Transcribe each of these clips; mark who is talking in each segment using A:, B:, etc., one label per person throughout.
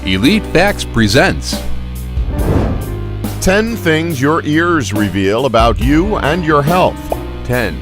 A: Elite Facts presents
B: 10 things your ears reveal about you and your health.
A: 10.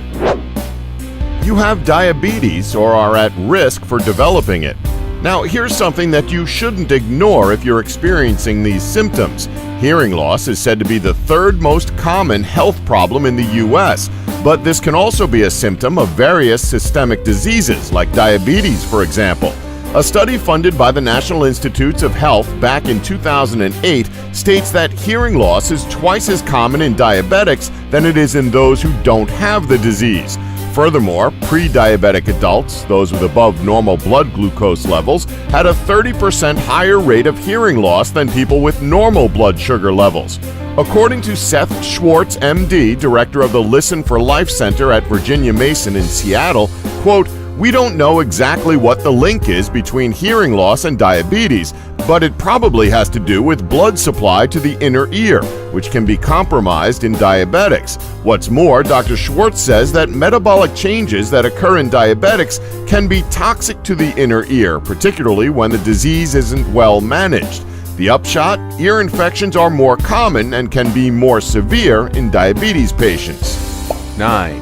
B: You have diabetes or are at risk for developing it. Now, here's something that you shouldn't ignore if you're experiencing these symptoms. Hearing loss is said to be the third most common health problem in the U.S., but this can also be a symptom of various systemic diseases, like diabetes, for example. A study funded by the National Institutes of Health back in 2008 states that hearing loss is twice as common in diabetics than it is in those who don't have the disease. Furthermore, pre-diabetic adults, those with above normal blood glucose levels, had a 30% higher rate of hearing loss than people with normal blood sugar levels. According to Seth Schwartz, MD, director of the Listen for Life Center at Virginia Mason in Seattle, quote, "We don't know exactly what the link is between hearing loss and diabetes, but it probably has to do with blood supply to the inner ear, which can be compromised in diabetics. What's more, Dr. Schwartz says that metabolic changes that occur in diabetics can be toxic to the inner ear, particularly when the disease isn't well managed. The upshot, ear infections are more common and can be more severe in diabetes patients."
A: 9.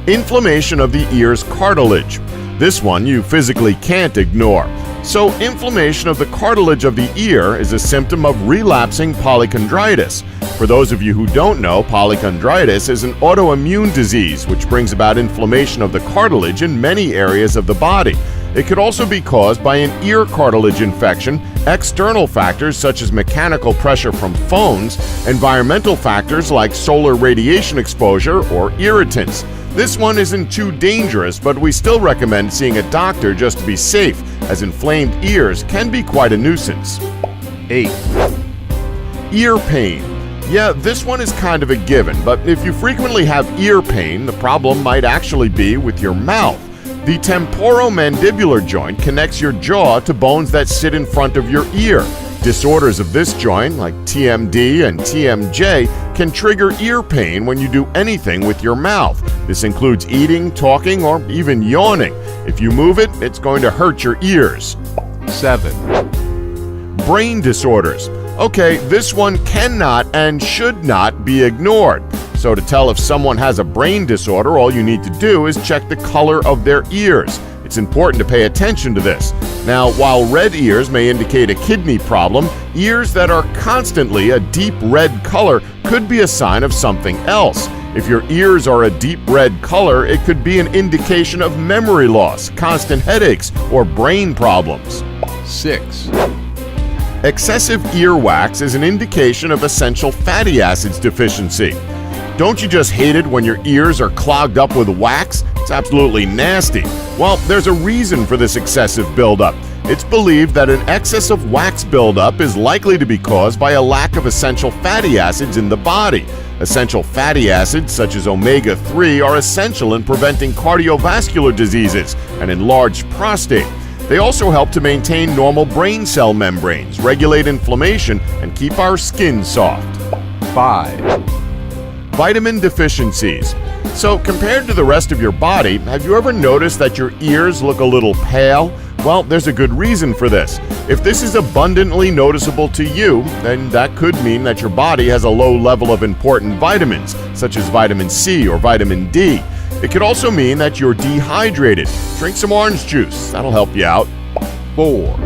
B: Inflammation of the ear's cartilage. This one you physically can't ignore. So, inflammation of the cartilage of the ear is a symptom of relapsing polychondritis. For those of you who don't know, polychondritis is an autoimmune disease which brings about inflammation of the cartilage in many areas of the body. It could also be caused by an ear cartilage infection, external factors such as mechanical pressure from phones, environmental factors like solar radiation exposure, or irritants. This one isn't too dangerous, but we still recommend seeing a doctor just to be safe, as inflamed ears can be quite a nuisance.
A: 8.
B: Ear pain. Yeah, this one is kind of a given, but if you frequently have ear pain, the problem might actually be with your mouth. The temporomandibular joint connects your jaw to bones that sit in front of your ear. Disorders of this joint, like TMD and TMJ, can trigger ear pain when you do anything with your mouth. This includes eating, talking, or even yawning. If you move it, it's going to hurt your ears.
A: 7.
B: Brain disorders. Okay, this one cannot and should not be ignored. So to tell if someone has a brain disorder, all you need to do is check the color of their ears. It's important to pay attention to this. Now, while red ears may indicate a kidney problem, ears that are constantly a deep red color could be a sign of something else. If your ears are a deep red color, it could be an indication of memory loss, constant headaches, or brain problems.
A: 6.
B: Excessive earwax is an indication of essential fatty acids deficiency. Don't you just hate it when your ears are clogged up with wax? It's absolutely nasty. Well, there's a reason for this excessive buildup. It's believed that an excess of wax buildup is likely to be caused by a lack of essential fatty acids in the body. Essential fatty acids, such as omega-3, are essential in preventing cardiovascular diseases and enlarged prostate. They also help to maintain normal brain cell membranes, regulate inflammation, and keep our skin soft.
A: 5.
B: Vitamin deficiencies. So, compared to the rest of your body, have you ever noticed that your ears look a little pale? Well, there's a good reason for this. If this is abundantly noticeable to you, then that could mean that your body has a low level of important vitamins, such as vitamin C or vitamin D. It could also mean that you're dehydrated. Drink some orange juice, that'll help you out.
A: 4.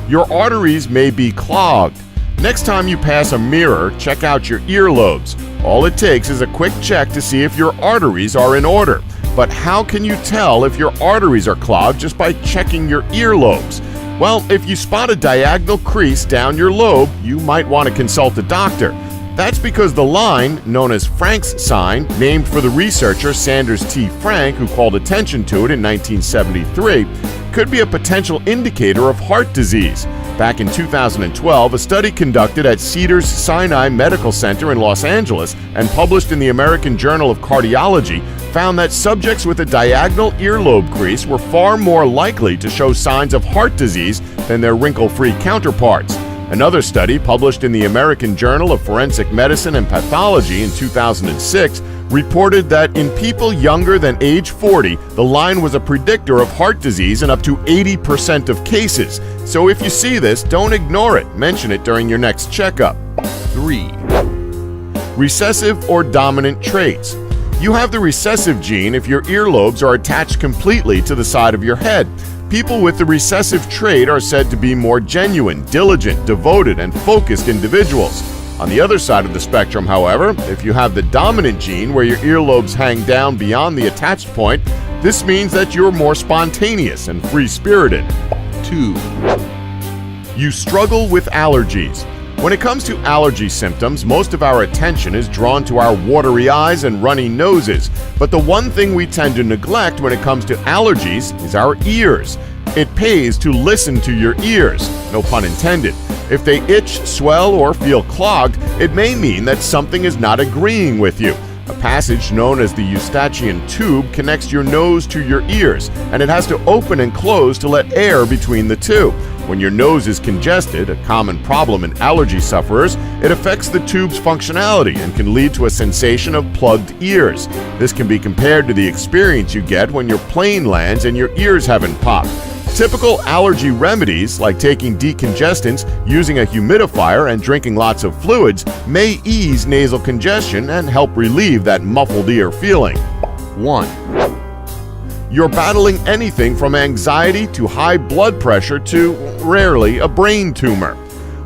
B: Your arteries may be clogged. Next time you pass a mirror, check out your earlobes. All it takes is a quick check to see if your arteries are in order. But how can you tell if your arteries are clogged just by checking your earlobes? Well, if you spot a diagonal crease down your lobe, you might want to consult a doctor. That's because the line, known as Frank's sign, named for the researcher Sanders T. Frank, who called attention to it in 1973, could be a potential indicator of heart disease. Back in 2012, a study conducted at Cedars-Sinai Medical Center in Los Angeles and published in the American Journal of Cardiology found that subjects with a diagonal earlobe crease were far more likely to show signs of heart disease than their wrinkle-free counterparts. Another study published in the American Journal of Forensic Medicine and Pathology in 2006 reported that in people younger than age 40, the line was a predictor of heart disease in up to 80% of cases. So if you see this, don't ignore it. Mention it during your next checkup.
A: 3,
B: Recessive or dominant traits. You have the recessive gene if your earlobes are attached completely to the side of your head. People with the recessive trait are said to be more genuine, diligent, devoted, and focused individuals. On the other side of the spectrum, however, if you have the dominant gene where your earlobes hang down beyond the attached point, this means that you're more spontaneous and free-spirited.
A: 2,
B: You struggle with allergies. When it comes to allergy symptoms, most of our attention is drawn to our watery eyes and runny noses. But the one thing we tend to neglect when it comes to allergies is our ears. It pays to listen to your ears, no pun intended. If they itch, swell, or feel clogged, it may mean that something is not agreeing with you. A passage known as the eustachian tube connects your nose to your ears, and it has to open and close to let air between the two. When your nose is congested, a common problem in allergy sufferers, it affects the tube's functionality and can lead to a sensation of plugged ears. This can be compared to the experience you get when your plane lands and your ears haven't popped. Typical allergy remedies, like taking decongestants, using a humidifier, and drinking lots of fluids, may ease nasal congestion and help relieve that muffled ear feeling.
A: 1,
B: You're battling anything from anxiety to high blood pressure to, rarely, a brain tumor.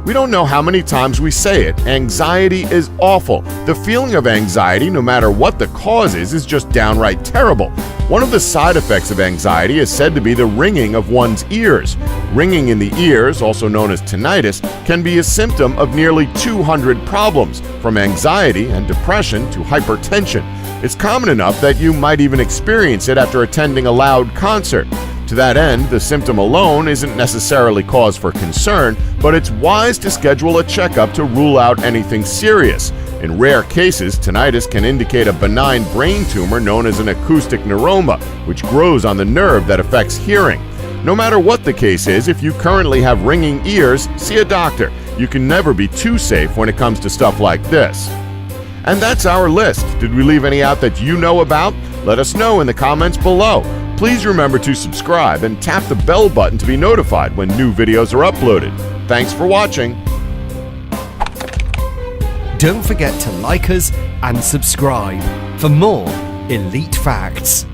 B: We don't know how many times we say it. Anxiety is awful. The feeling of anxiety, no matter what the cause is just downright terrible. One of the side effects of anxiety is said to be the ringing of one's ears. Ringing in the ears, also known as tinnitus, can be a symptom of nearly 200 problems, from anxiety and depression to hypertension. It's common enough that you might even experience it after attending a loud concert. To that end, the symptom alone isn't necessarily cause for concern, but it's wise to schedule a checkup to rule out anything serious. In rare cases, tinnitus can indicate a benign brain tumor known as an acoustic neuroma, which grows on the nerve that affects hearing. No matter what the case is, if you currently have ringing ears, see a doctor. You can never be too safe when it comes to stuff like this. And that's our list. Did we leave any out that you know about? Let us know in the comments below. Please remember to subscribe and tap the bell button to be notified when new videos are uploaded. Thanks for watching.
C: Don't forget to like us and subscribe for more elite facts.